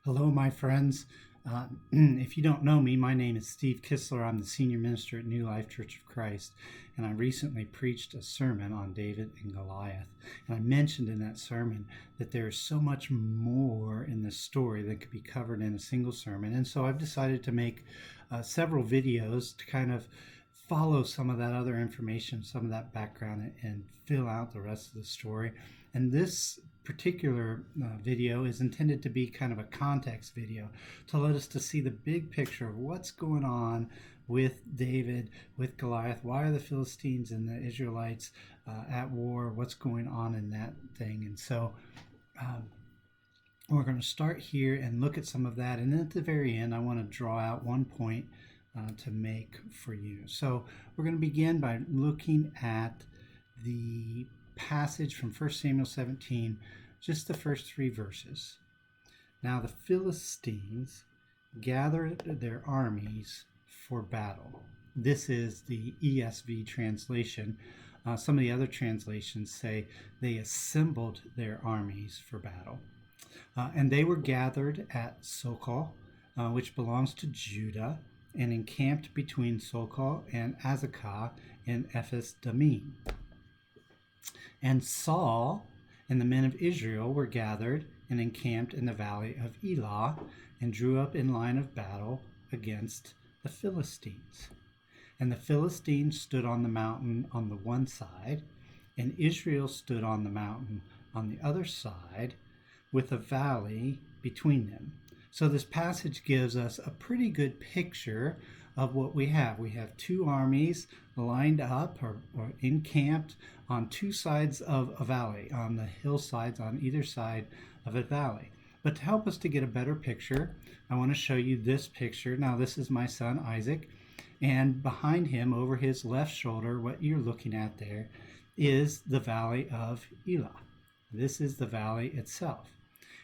Hello, my friends. If you don't know me, my name is Steve Kistler. I'm the senior minister at New Life Church of Christ, and I recently preached a sermon on David and Goliath. And I mentioned in that sermon that there is so much more in this story that could be covered in a single sermon. And so I've decided to make several videos to kind of follow some of that other information, some of that background, and fill out the rest of the story. And this particular video is intended to be kind of a context video to let us to see the big picture of what's going on with David, with Goliath. Why are the Philistines and the Israelites at war? What's going on in that thing? And so we're going to start here and look at some of that. And then at the very end, I want to draw out one point to make for you. So we're going to begin by looking at the passage from 1 Samuel 17, just the first 3 verses. Now the Philistines gathered their armies for battle. This is the ESV translation. Some of the other translations say they assembled their armies for battle. And they were gathered at Sokol, which belongs to Judah, and encamped between Sokol and Azekah in Ephes Dammim. And Saul and the men of Israel were gathered and encamped in the Valley of Elah and drew up in line of battle against the Philistines. And the Philistines stood on the mountain on the one side, and Israel stood on the mountain on the other side, with a valley between them. So this passage gives us a pretty good picture of what we have. We have 2 armies lined up or encamped on 2 sides of a valley, on the hillsides on either side of a valley. But to help us to get a better picture, I want to show you this picture. Now this is my son Isaac, and behind him over his left shoulder, what you're looking at there is the Valley of Elah. This is the valley itself.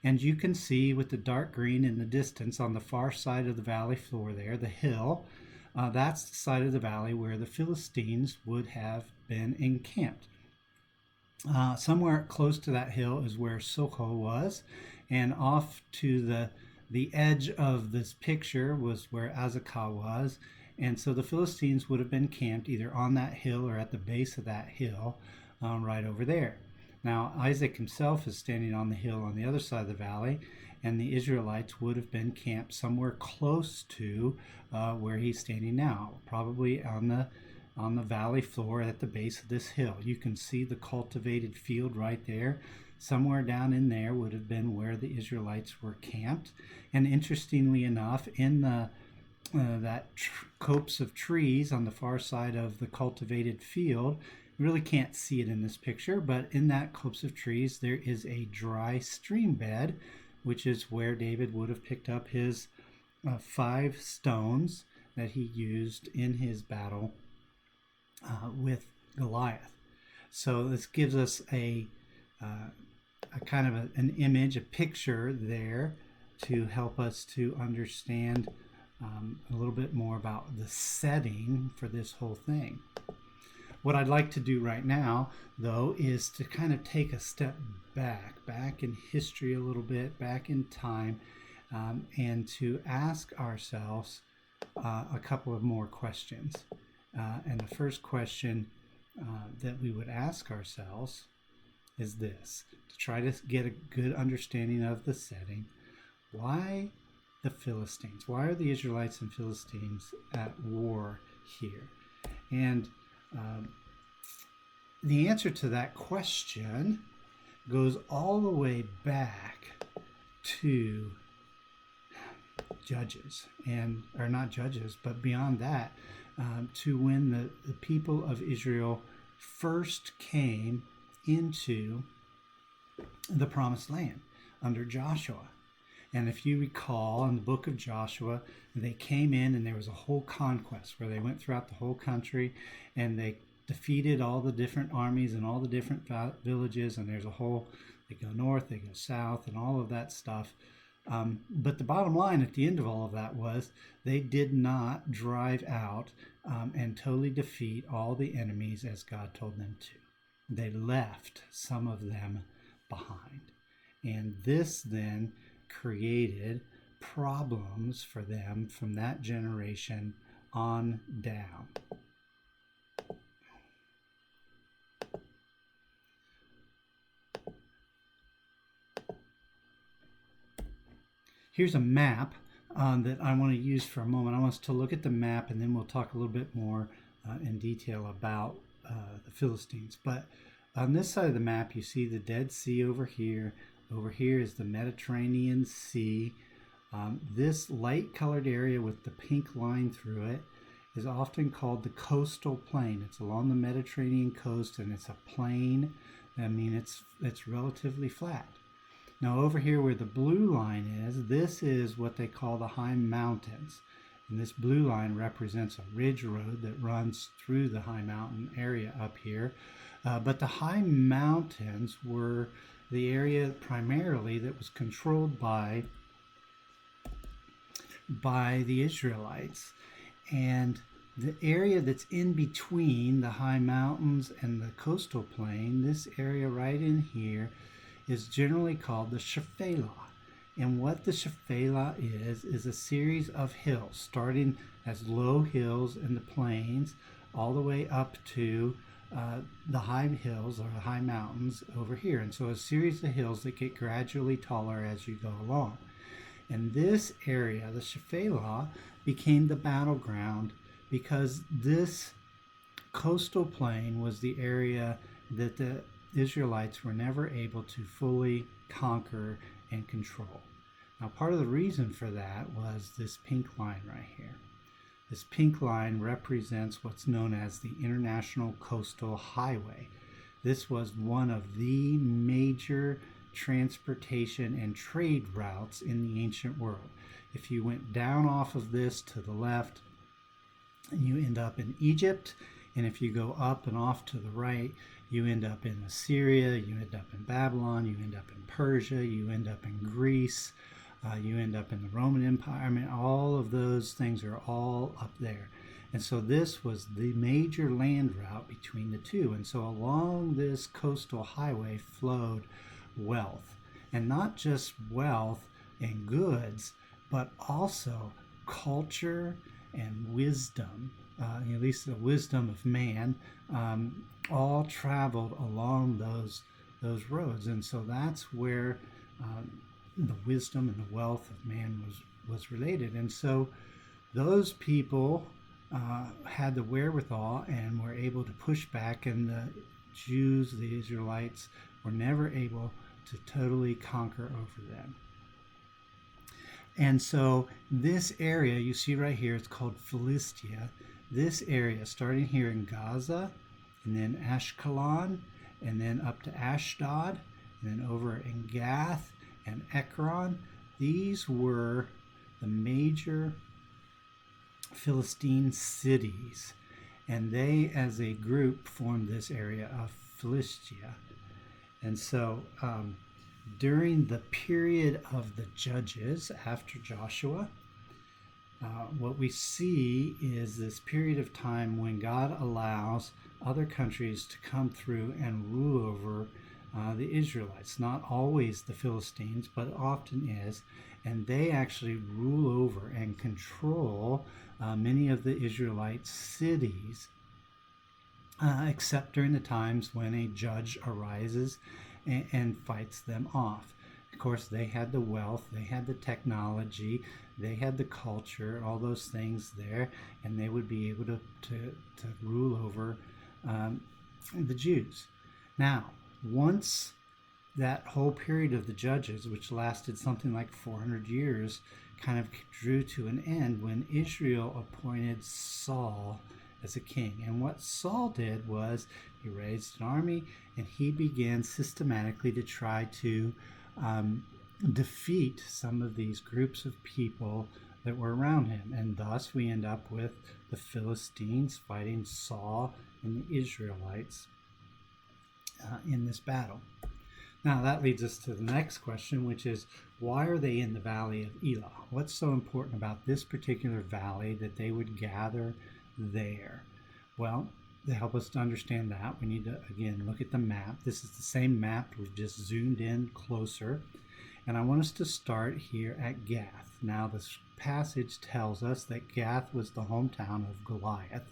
And you can see with the dark green in the distance on the far side of the valley floor there, the hill, that's the side of the valley where the Philistines would have been encamped. Somewhere close to that hill is where Sokol was, and off to the edge of this picture was where Azekah was. And so the Philistines would have been camped either on that hill or at the base of that hill right over there. Now, Isaac himself is standing on the hill on the other side of the valley, and the Israelites would have been camped somewhere close to where he's standing now, probably on the valley floor at the base of this hill. You can see the cultivated field right there. Somewhere down in there would have been where the Israelites were camped. And interestingly enough, in that copse of trees on the far side of the cultivated field, you really can't see it in this picture, but in that copse of trees there is a dry stream bed, which is where David would have picked up his 5 stones that he used in his battle with Goliath. So this gives us a kind of an image, a picture there to help us to understand a little bit more about the setting for this whole thing. What I'd like to do right now, though, is to kind of take a step back in history a little bit, back in time, and to ask ourselves a couple of more questions. And the first question that we would ask ourselves is this, to try to get a good understanding of the setting. Why the Philistines? Why are the Israelites and Philistines at war here? And the answer to that question goes all the way back to Judges, or not Judges, but beyond that, to when the people of Israel first came into the Promised Land under Joshua. And if you recall, in the book of Joshua, they came in and there was a whole conquest where they went throughout the whole country and they defeated all the different armies and all the different villages. And there's a whole, they go north, they go south, and all of that stuff. But the bottom line at the end of all of that was they did not drive out and totally defeat all the enemies as God told them to. They left some of them behind. And this then created problems for them from that generation on down. Here's a map that I want to use for a moment. I want us to look at the map, and then we'll talk a little bit more in detail about the Philistines. But on this side of the map, you see the Dead Sea over here. Over here is the Mediterranean Sea. This light colored area with the pink line through it is often called the coastal plain. It's along the Mediterranean coast, and it's a plain. I mean, it's relatively flat. Now over here where the blue line is, this is what they call the high mountains. And this blue line represents a ridge road that runs through the high mountain area up here. But the high mountains were the area primarily that was controlled by the Israelites. And the area that's in between the high mountains and the coastal plain, this area right in here, is generally called the Shephelah. And what the Shephelah is a series of hills, starting as low hills in the plains, all the way up to the high hills or the high mountains over here. And so a series of hills that get gradually taller as you go along. And this area, the Shephelah, became the battleground because this coastal plain was the area that the Israelites were never able to fully conquer and control. Now, part of the reason for that was this pink line right here. This pink line represents what's known as the International Coastal Highway. This was one of the major transportation and trade routes in the ancient world. If you went down off of this to the left, you end up in Egypt, and if you go up and off to the right, you end up in Assyria, you end up in Babylon, you end up in Persia, you end up in Greece, you end up in the Roman Empire. I mean, all of those things are all up there. And so this was the major land route between the two. And so along this coastal highway flowed wealth. And not just wealth and goods, but also culture and wisdom. At least the wisdom of man, all traveled along those roads. And so that's where the wisdom and the wealth of man was related. And so those people had the wherewithal and were able to push back, and the Jews, the Israelites, were never able to totally conquer over them. And so this area you see right here, it's called Philistia. This area, starting here in Gaza, and then Ashkelon, and then up to Ashdod, and then over in Gath and Ekron, these were the major Philistine cities. And they, as a group, formed this area of Philistia. And so during the period of the Judges after Joshua, what we see is this period of time when God allows other countries to come through and rule over the Israelites. Not always the Philistines, but often is. And they actually rule over and control many of the Israelite cities, except during the times when a judge arises and fights them off. Of course, they had the wealth, they had the technology, they had the culture, all those things there, and they would be able to rule over the Jews. Now, once that whole period of the Judges, which lasted something like 400 years, kind of drew to an end when Israel appointed Saul as a king. And what Saul did was he raised an army and he began systematically to try to defeat some of these groups of people that were around him. And thus we end up with the Philistines fighting Saul and the Israelites in this battle. Now that leads us to the next question, which is, why are they in the Valley of Elah? What's so important about this particular valley that they would gather there? Well, to help us to understand that, we need to, again, look at the map. This is the same map. We've just zoomed in closer. And I want us to start here at Gath. Now, this passage tells us that Gath was the hometown of Goliath,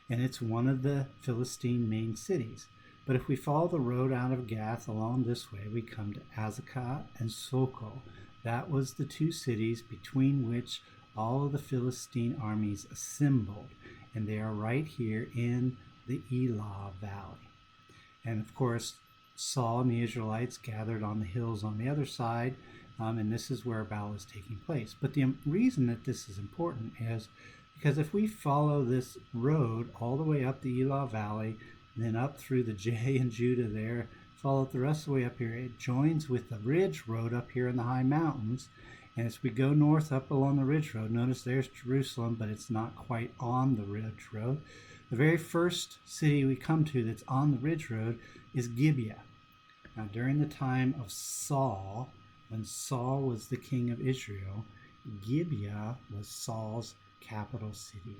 and it's one of the Philistine main cities. But if we follow the road out of Gath along this way, we come to Azekah and Soko. That was the two cities between which all of the Philistine armies assembled, and they are right here in the Elah Valley. And of course, Saul and the Israelites gathered on the hills on the other side, and this is where a battle is taking place. But the reason that this is important is because if we follow this road all the way up the Elah Valley, then up through the J and Judah there, follow it the rest of the way up here, it joins with the Ridge Road up here in the high mountains. And as we go north up along the Ridge Road, notice there's Jerusalem, but it's not quite on the Ridge Road. The very first city we come to that's on the Ridge Road is Gibeah. Now, during the time of Saul, when Saul was the king of Israel, Gibeah was Saul's capital city.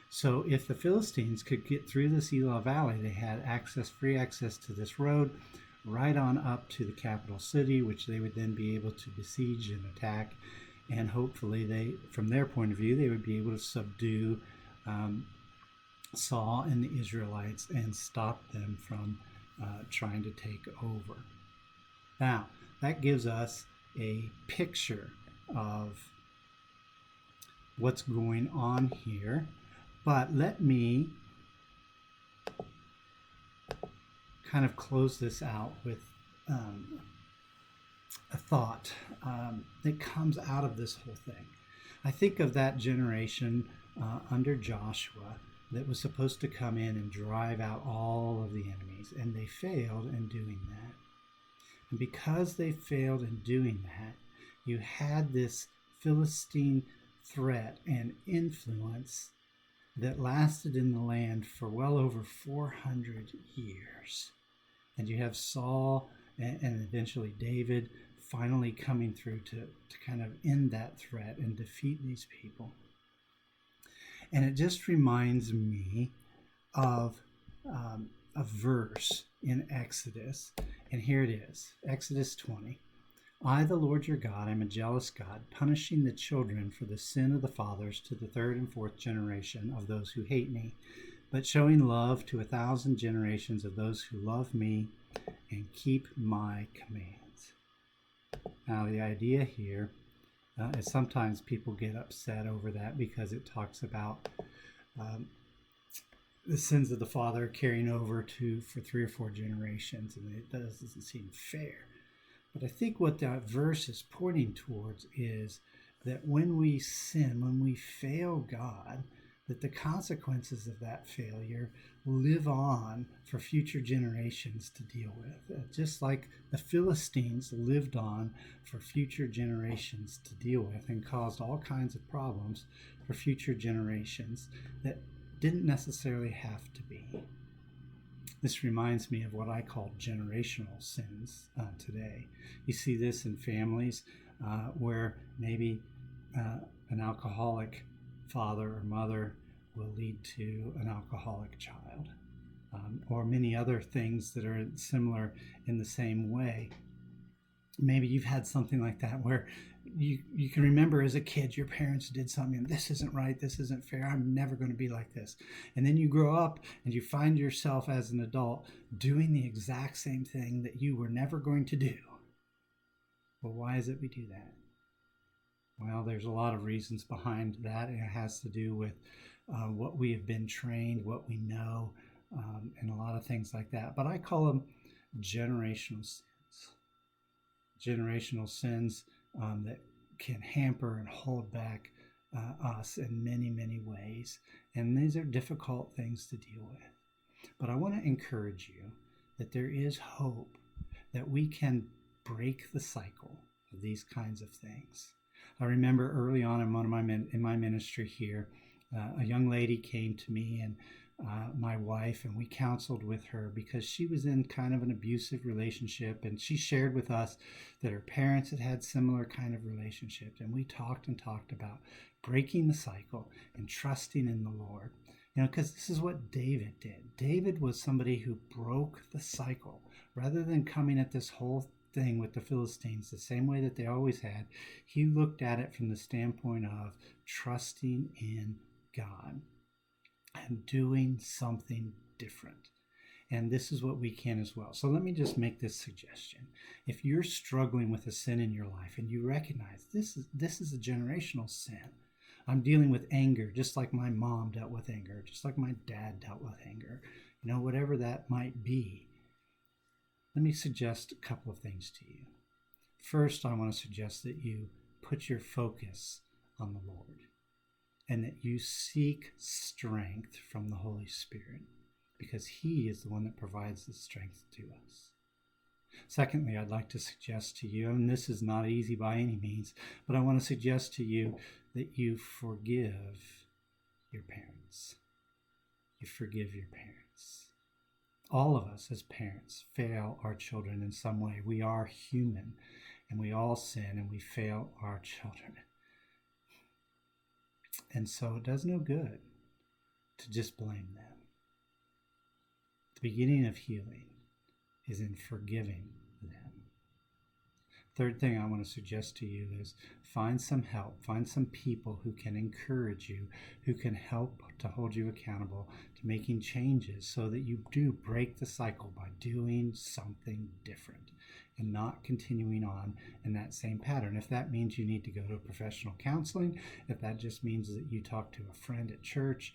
So if the Philistines could get through this Elah Valley, they had free access to this road right on up to the capital city, which they would then be able to besiege and attack. And hopefully, from their point of view, they would be able to subdue Saul and the Israelites and stop them from trying to take over. Now, that gives us a picture of what's going on here. But let me kind of close this out with a thought that comes out of this whole thing. I think of that generation under Joshua that was supposed to come in and drive out all of the enemies, and they failed in doing that. And because they failed in doing that, you had this Philistine threat and influence that lasted in the land for well over 400 years. And you have Saul and eventually David finally coming through to kind of end that threat and defeat these people. And it just reminds me of a verse in Exodus. And here it is, Exodus 20. I, the Lord your God, am a jealous God, punishing the children for the sin of the fathers to the third and fourth generation of those who hate me, but showing love to 1,000 generations of those who love me and keep my commands. Now, the idea here is sometimes people get upset over that because it talks about the sins of the father carrying over for 3 or 4 generations, and it doesn't seem fair. But I think what that verse is pointing towards is that when we sin, when we fail God, that the consequences of that failure live on for future generations to deal with. Just like the Philistines lived on for future generations to deal with and caused all kinds of problems for future generations that didn't necessarily have to be. This reminds me of what I call generational sins today. You see this in families where maybe an alcoholic father or mother will lead to an alcoholic child, or many other things that are similar in the same way. Maybe you've had something like that where you can remember as a kid your parents did something, and this isn't right, this isn't fair, I'm never going to be like this. And then you grow up and you find yourself as an adult doing the exact same thing that you were never going to do. Well, why is it we do that? Well, there's a lot of reasons behind that. It has to do with what we have been trained, what we know, and a lot of things like that. But I call them generational sins. Generational sins that can hamper and hold back us in many, many ways. And these are difficult things to deal with. But I want to encourage you that there is hope that we can break the cycle of these kinds of things. I remember early on in my ministry here, a young lady came to me and my wife, and we counseled with her because she was in kind of an abusive relationship, and she shared with us that her parents had had similar kind of relationships, and we talked about breaking the cycle and trusting in the Lord. Because this is what David did. David was somebody who broke the cycle. Rather than coming at this whole thing with the Philistines the same way that they always had. He looked at it from the standpoint of trusting in God and doing something different. And this is what we can as well. So let me just make this suggestion. If you're struggling with a sin in your life and you recognize this is a generational sin, I'm dealing with anger just like my mom dealt with anger, just like my dad dealt with anger, whatever that might be, let me suggest a couple of things to you. First, I want to suggest that you put your focus on the Lord and that you seek strength from the Holy Spirit, because He is the one that provides the strength to us. Secondly, I'd like to suggest to you, and this is not easy by any means, but I want to suggest to you that you forgive your parents. You forgive your parents. All of us as parents fail our children in some way. We are human, and we all sin, and we fail our children. And so it does no good to just blame them. The beginning of healing is in forgiving them. Third thing I want to suggest to you is find some help, find some people who can encourage you, who can help to hold you accountable to making changes so that you do break the cycle by doing something different and not continuing on in that same pattern. If that means you need to go to professional counseling, if that just means that you talk to a friend at church,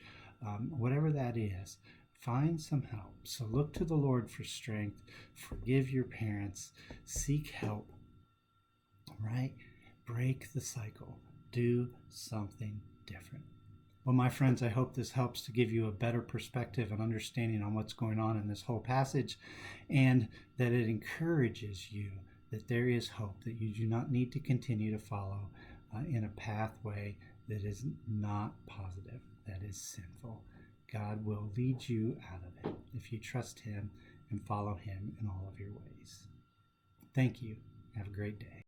whatever that is, find some help. So look to the Lord for strength, forgive your parents, seek help, right? Break the cycle, do something different. Well, my friends, I hope this helps to give you a better perspective and understanding on what's going on in this whole passage, and that it encourages you that there is hope, that you do not need to continue to follow in a pathway that is not positive, that is sinful. God will lead you out of it if you trust Him and follow Him in all of your ways. Thank you. Have a great day.